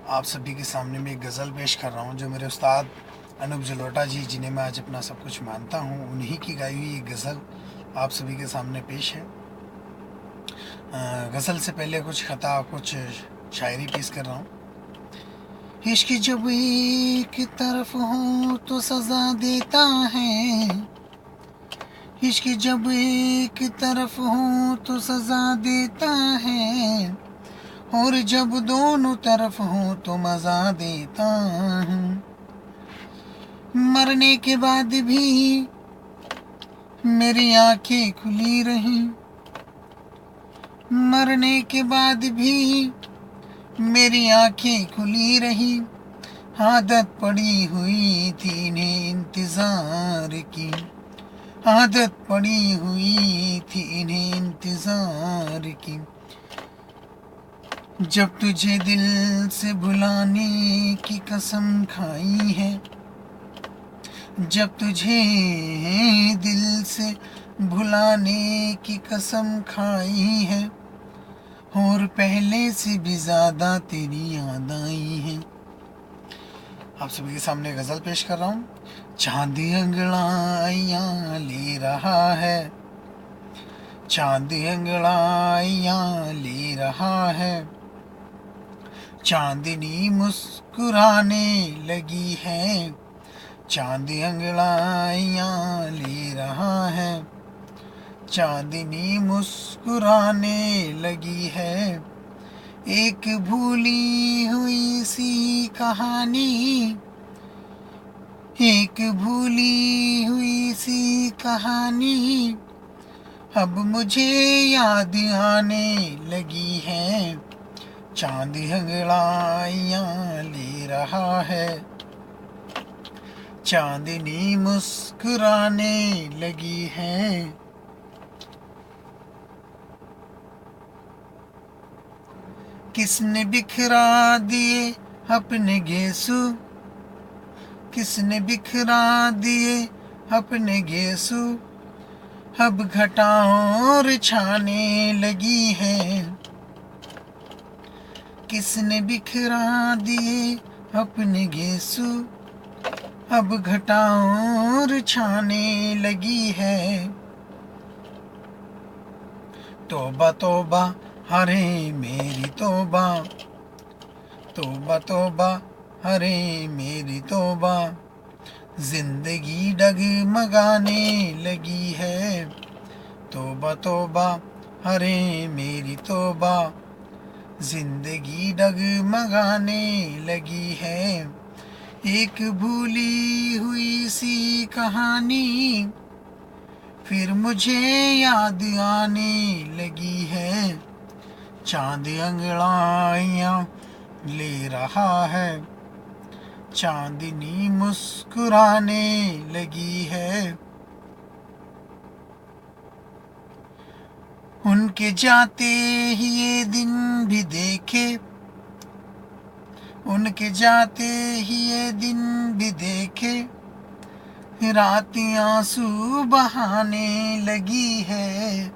आप सभी के सामने मैं एक गज़ल पेश कर रहा हूँ जो मेरे उस्ताद अनूप जलोटा जी, जिन्हें मैं आज अपना सब कुछ मानता हूँ, उन्हीं की गाई हुई ये गज़ल आप सभी के सामने पेश है। गज़ल से पहले कुछ ख़ता, कुछ शायरी पेश कर रहा हूँ। इश्क जब एक तरफ हो तो सज़ा देता है, इश्क जब एक तरफ हो तो सज़ा देता है, और जब दोनों तरफ हो तो मज़ा देता हूँ। मरने के बाद भी मेरी आंखें खुली रहीं, मरने के बाद भी मेरी आंखें खुली रहीं। आदत पड़ी हुई थी इन्हें इंतज़ार की, आदत पड़ी हुई थी इन्हें इंतज़ार की। जब तुझे दिल से भुलाने की कसम खाई है, जब तुझे दिल से भुलाने की कसम खाई है, और पहले से भी ज़्यादा तेरी याद आई है। आप सभी के सामने गज़ल पेश कर रहा हूँ। चांद अंगड़ाइयाँ ले रहा है, चांद अंगड़ाइयाँ ले रहा है, चांदनी मुस्कुराने लगी है, चांद अंगड़ाइयाँ ले रहा है, चांदनी मुस्कुराने लगी है। एक भूली हुई सी कहानी, एक भूली हुई सी कहानी अब मुझे याद आने लगी है। चांद अंगड़ाइयाँ ले रहा है, चांदनी मुस्कुराने लगी है। किसने बिखरा दिए अपने गेसू, किसने बिखरा दिए अपने गेसू, अब घटाओं और छाने लगी है। किसने बिखरा दिए अपने गेसू, अब घटाओं और छाने लगी है। तौबा तौबा हरे मेरी तौबा, तौबा तौबा हरे मेरी तौबा, जिंदगी डगमगाने लगी है। तौबा तौबा हरे मेरी तौबा, जिंदगी डगमगाने लगी है। एक भूली हुई सी कहानी फिर मुझे याद आने लगी है। चांद अंगड़ाइयाँ ले रहा है, चांदनी मुस्कुराने लगी है। उनके जाते ही ये दिन भी देखे, उनके जाते ही ये दिन भी देखे, रात आंसू बहाने लगी है।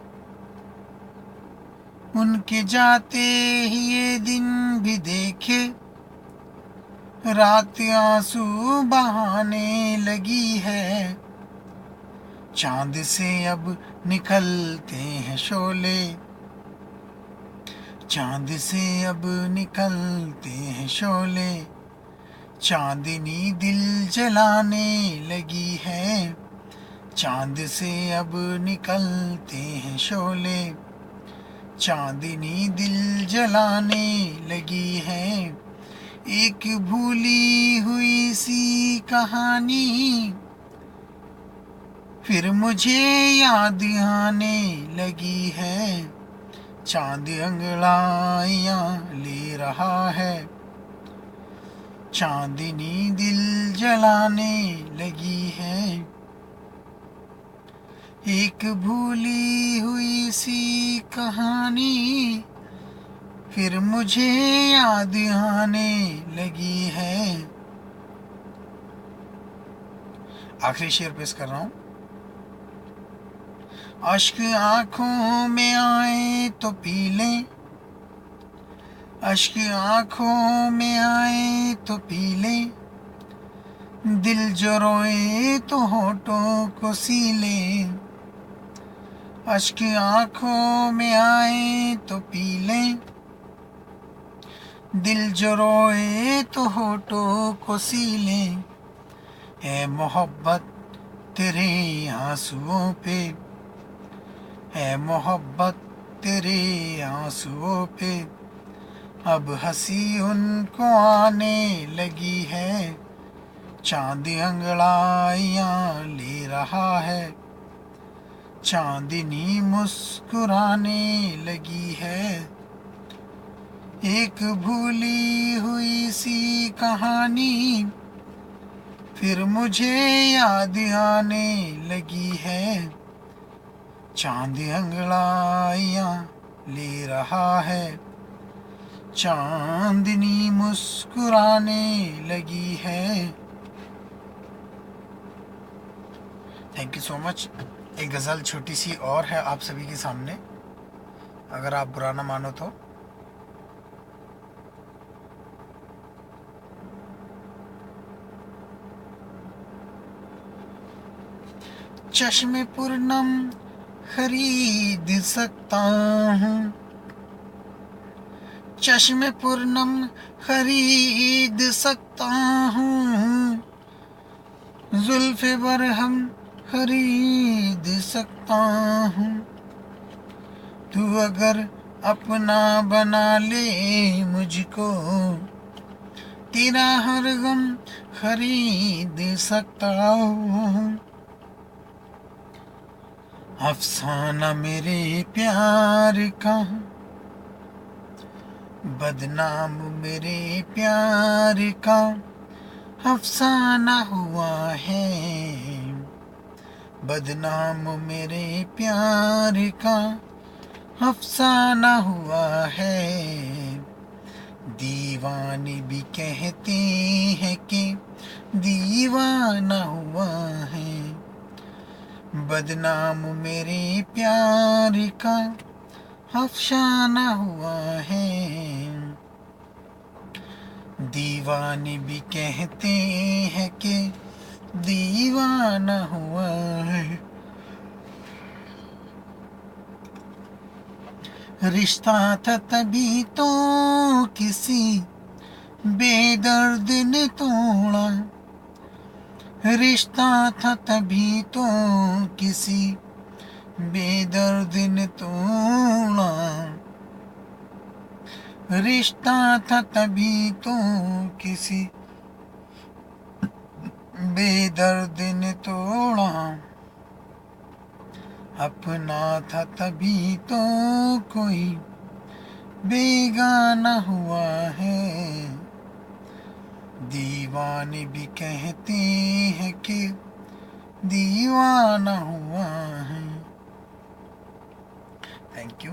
उनके जाते ही ये दिन भी देखे, रात आंसू बहाने लगी है। चांद से अब निकलते हैं शोले, चांद से अब निकलते हैं शोले, चांदनी दिल जलाने लगी है। चांद से अब निकलते हैं शोले, चांदनी दिल जलाने लगी है। एक भूली हुई सी कहानी फिर मुझे याद आने लगी है। चांद अंगड़ाइयाँ ले रहा है, चांदनी दिल जलाने लगी है। एक भूली हुई सी कहानी फिर मुझे याद आने लगी है। आखिरी शेर पेश कर रहा हूँ। अश्क आंखों में आए तो पी लें, अश्क आंखों में आए तो पी ले, दिल जो रोए तो होठों को सी ले। अश्क आंखों में आए तो पी ले, दिल जो रोए तो होठों को सी ले। है मोहब्बत तेरे आंसुओं पे, है मोहब्बत तेरे आंसुओं पे, अब हंसी उनको आने लगी है। चांद अंगड़ाइयाँ ले रहा है, चांदनी मुस्कुराने लगी है। एक भूली हुई सी कहानी फिर मुझे याद आने लगी है। चांद अंगड़ाइयाँ ले रहा है, चांदनी मुस्कुराने लगी है। Thank you so much. एक गज़ल छोटी सी और है आप सभी के सामने, अगर आप बुरा ना मानो तो। चश्मे पूर्णम खरीद सकता हूँ, चश्मे पूर्णम खरीद सकता हूँ, जुल्फ़े बरहम खरीद सकता हूँ। तू अगर अपना बना ले मुझको, तेरा हर गम खरीद सकता हूँ। अफसाना मेरे प्यार का, बदनाम मेरे प्यार का अफसाना हुआ है। बदनाम मेरे प्यार का अफसाना हुआ है। दीवाने भी कहते हैं कि दीवाना हुआ है। बदनाम मेरे प्यार का अफसाना हुआ है। दीवाने भी कहते हैं कि दीवाना हुआ है। रिश्ता था तभी तो किसी बेदर्द ने तोड़ा, रिश्ता था तभी तो किसी बेदर्द ने तोड़ा। रिश्ता था तभी तो किसी बेदर्द ने तोड़ा। अपना था तभी तो कोई बेगाना हुआ है। दीवाने भी कहते हैं कि दीवाना हुआ है। Thank you.